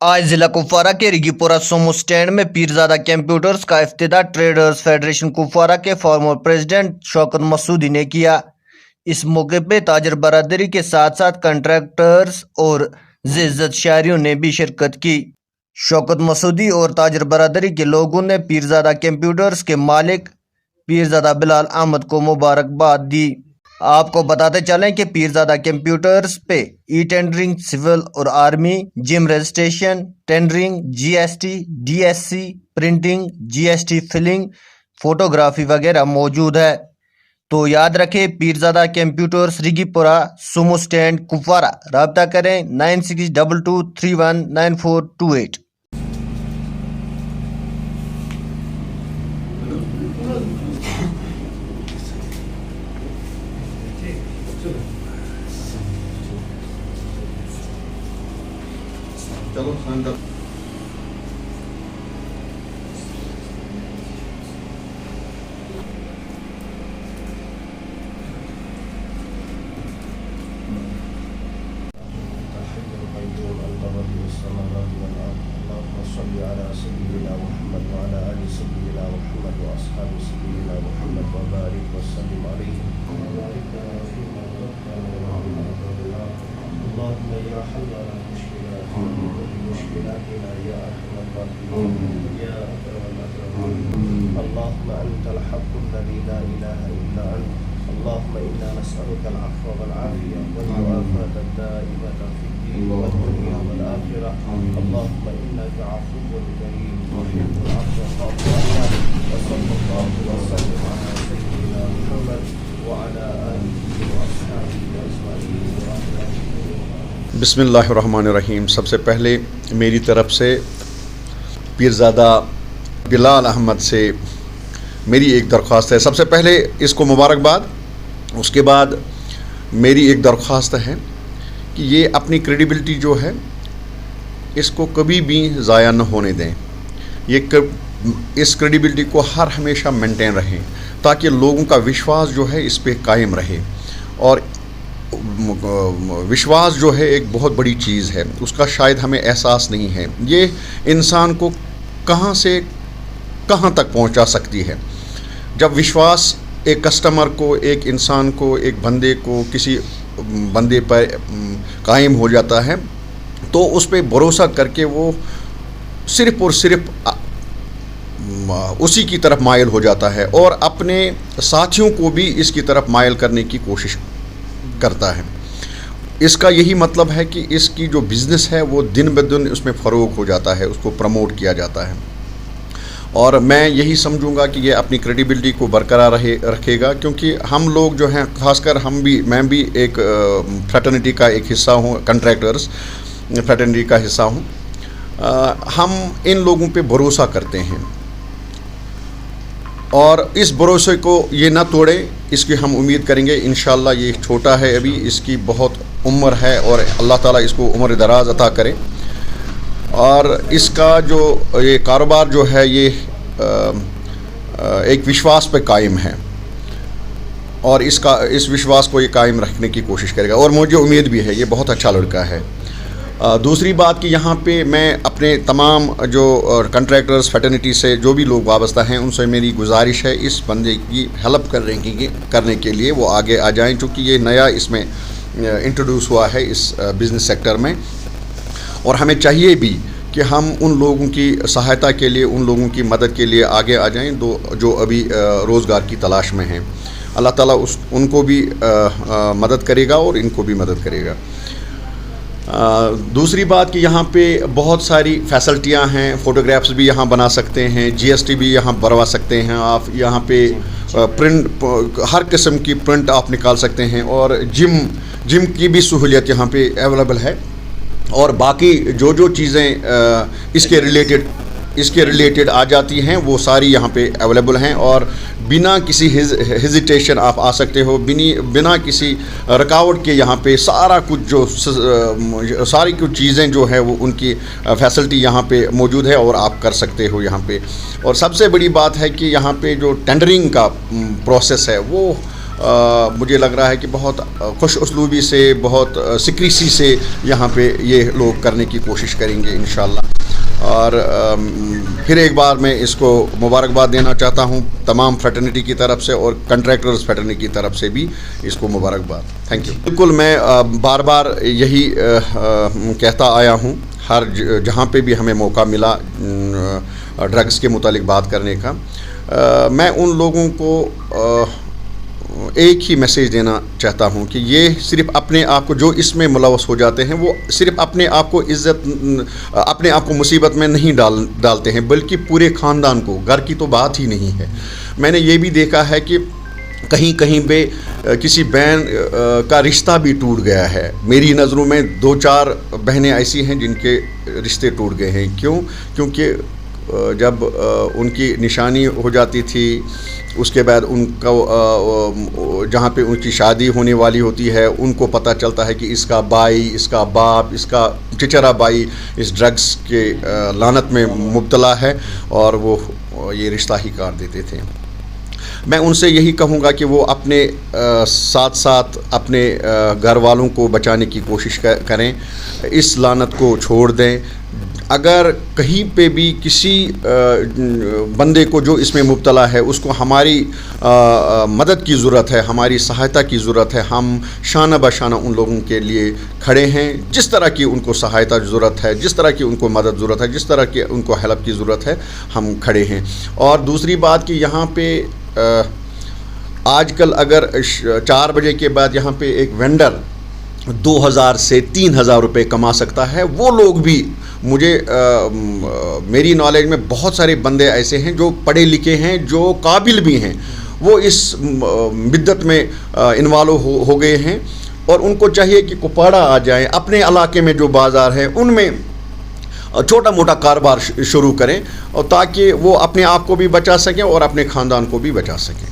آج ضلع کپوارہ کے رگیپورہ سومو اسٹینڈ میں پیرزادہ کمپیوٹرز کا افتتاح ٹریڈرز فیڈریشن کپوارہ کے فارمر پریزیڈنٹ شوکت مسعودی نے کیا۔ اس موقع پہ تاجر برادری کے ساتھ ساتھ کنٹریکٹرز اور عزت شہریوں نے بھی شرکت کی۔ شوکت مسعودی اور تاجر برادری کے لوگوں نے پیرزادہ کمپیوٹرز کے مالک پیرزادہ بلال احمد کو مبارکباد دی۔ آپ کو بتاتے چلیں کہ پیرزادہ کمپیوٹرز پہ ای ٹینڈرنگ، سول اور army, gym registration, tendering, G S T, D S C, printing, G S T filing, photography وغیرہ موجود ہے۔ تو یاد رکھیں، Pirzada computers Ragipora sumo stand Kupwara. رابطہ کریں 9622319428۔ چلو سنڈر صل على سيدنا محمد وعلى آل سيدنا محمد وأصحاب سيدنا محمد وبارك وسلم عليه اللهم يا حل مشكلاتنا يا أرحم الراحمين يا أكرم الأكرمين اللهم أنت الحق الذي لا إله إلا أنت اللهم إنا نسألك العفو والعافية والمعافاة الدائمة في الدين والدنيا والآخرة اللهم إنك عفو كريم تحب العفو فاعف عنا وصلى الله وسلم على سيدنا محمد وعلى آله وأصحابه أجمعين برحمتك بسم اللہ الرحمن الرحیم۔ سب سے پہلے میری طرف سے پیرزادہ بلال احمد سے میری ایک درخواست ہے۔ سب سے پہلے اس کو مبارکباد، اس کے بعد میری ایک درخواست ہے کہ یہ اپنی کریڈیبلٹی جو ہے اس کو کبھی بھی ضائع نہ ہونے دیں۔ اس کریڈیبلٹی کو ہر ہمیشہ مینٹین رہیں تاکہ لوگوں کا وشواس جو ہے اس پہ قائم رہے۔ اور وشواس جو ہے ایک بہت بڑی چیز ہے، اس کا شاید ہمیں احساس نہیں ہے۔ یہ انسان کو کہاں سے کہاں تک پہنچا سکتی ہے۔ جب وشواس ایک کسٹمر کو، ایک انسان کو، ایک بندے کو، کسی بندے پر قائم ہو جاتا ہے تو اس پہ بھروسہ کر کے وہ صرف اور صرف اسی کی طرف مائل ہو جاتا ہے اور اپنے ساتھیوں کو بھی اس کی طرف مائل کرنے کی کوشش کرتا ہے۔ اس کا یہی مطلب ہے کہ اس کی جو بزنس ہے وہ دن بدن اس میں فروغ ہو جاتا ہے، اس کو پروموٹ کیا جاتا ہے۔ اور میں یہی سمجھوں گا کہ یہ اپنی کریڈیبلٹی کو برقرار رکھے گا، کیونکہ ہم لوگ جو ہیں، خاص کر میں بھی ایک فریٹرنیٹی کا ایک حصہ ہوں، کنٹریکٹرز فریٹرنیٹی کا حصہ ہوں۔ ہم ان لوگوں پہ بھروسہ کرتے ہیں اور اس بھروسے کو یہ نہ توڑیں، اس کی ہم امید کریں گے۔ انشاءاللہ یہ چھوٹا ہے، ابھی اس کی بہت عمر ہے اور اللہ تعالیٰ اس کو عمر دراز عطا کرے۔ اور اس کا جو یہ کاروبار جو ہے یہ ایک وشواس پہ قائم ہے اور اس وشواس کو یہ قائم رکھنے کی کوشش کرے گا اور مجھے امید بھی ہے یہ بہت اچھا لڑکا ہے۔ دوسری بات کہ یہاں پہ میں اپنے تمام جو کنٹریکٹرز فریٹرنیٹی سے جو بھی لوگ وابستہ ہیں ان سے میری گزارش ہے اس بندے کی ہیلپ کرنے کے لیے وہ آگے آ جائیں، چونکہ یہ نیا اس میں انٹروڈیوس ہوا ہے اس بزنس سیکٹر میں، اور ہمیں چاہیے بھی کہ ہم ان لوگوں کی سہایتا کے لیے، ان لوگوں کی مدد کے لیے آگے آ جائیں جو ابھی روزگار کی تلاش میں ہیں۔ اللہ تعالیٰ ان کو بھی مدد کرے گا اور ان کو بھی مدد کرے گا۔ دوسری بات کہ یہاں پہ بہت ساری فیسلٹیاں ہیں، فوٹوگرافس بھی یہاں بنا سکتے ہیں، جی ایس ٹی بھی یہاں بنوا سکتے ہیں آپ، یہاں پہ پرنٹ ہر قسم کی پرنٹ آپ نکال سکتے ہیں، اور جم کی بھی سہولیت یہاں پہ اویلیبل ہے، اور باقی جو چیزیں اس کے ریلیٹڈ آ جاتی ہیں وہ ساری یہاں پہ اویلیبل ہیں، اور بنا کسی ہیزیٹیشن آپ آ سکتے ہو، بنا کسی رکاوٹ کے یہاں پہ ساری کچھ چیزیں جو ہے وہ ان کی فیسلٹی یہاں پہ موجود ہے اور آپ کر سکتے ہو یہاں پہ۔ اور سب سے بڑی بات ہے کہ یہاں پہ جو ٹینڈرنگ کا پروسیس ہے وہ مجھے لگ رہا ہے کہ بہت خوش اسلوبی سے, بہت سکریسی سے یہاں پہ یہ لوگ کرنے کی کوشش کریں گے انشاءاللہ. اور پھر ایک بار میں اس کو مبارکباد دینا چاہتا ہوں تمام فریٹرنٹی کی طرف سے اور کنٹریکٹرز فریٹرنٹی کی طرف سے بھی اس کو مبارکباد. Thank you. بالکل میں بار بار یہی کہتا آیا ہوں ہر جہاں پہ بھی ہمیں موقع ملا ڈرگس کے متعلق بات کرنے کا, میں ان لوگوں کو ایک ہی میسیج دینا چاہتا ہوں کہ یہ صرف اپنے آپ کو, جو اس میں ملوث ہو جاتے ہیں وہ صرف اپنے آپ کو اپنے آپ کو مصیبت میں نہیں ڈالتے ہیں بلکہ پورے خاندان کو. گھر کی تو بات ہی نہیں ہے. میں نے یہ بھی دیکھا ہے کہ کہیں پہ کسی بہن کا رشتہ بھی ٹوٹ گیا ہے. میری نظروں میں 2-4 بہنیں ایسی ہیں جن کے رشتے ٹوٹ گئے ہیں. کیونکہ جب ان کی نشانی ہو جاتی تھی, اس کے بعد ان کو جہاں پہ ان کی شادی ہونے والی ہوتی ہے ان کو پتہ چلتا ہے کہ اس کا بھائی, اس کا باپ, اس کا چچرا بھائی اس ڈرگس کے لعنت میں مبتلا ہے, اور وہ یہ رشتہ ہی کاٹ دیتے تھے. میں ان سے یہی کہوں گا کہ وہ اپنے ساتھ ساتھ اپنے گھر والوں کو بچانے کی کوشش کریں, اس لعنت کو چھوڑ دیں. اگر کہیں پہ بھی کسی بندے کو جو اس میں مبتلا ہے اس کو ہماری مدد کی ضرورت ہے, ہماری سہایتا کی ضرورت ہے. ہم شانہ بشانہ ان لوگوں کے لیے کھڑے ہیں. جس طرح کی ان کو سہایتا ضرورت ہے, جس طرح کی ان کو مدد ضرورت ہے, جس طرح کی ان کو ہیلپ کی ضرورت ہے, ہم کھڑے ہیں. اور دوسری بات کہ یہاں پہ آج کل اگر 4 بجے کے بعد یہاں پہ ایک وینڈر 2,000 سے 3,000 روپے کما سکتا ہے. وہ لوگ بھی میری نالج میں بہت سارے بندے ایسے ہیں جو پڑھے لکھے ہیں, جو قابل بھی ہیں, وہ اس بدعت میں انوالو ہو گئے ہیں. اور ان کو چاہیے کہ کپواڑہ آ جائیں, اپنے علاقے میں جو بازار ہیں ان میں چھوٹا موٹا کاروبار شروع کریں, اور تاکہ وہ اپنے آپ کو بھی بچا سکیں اور اپنے خاندان کو بھی بچا سکیں.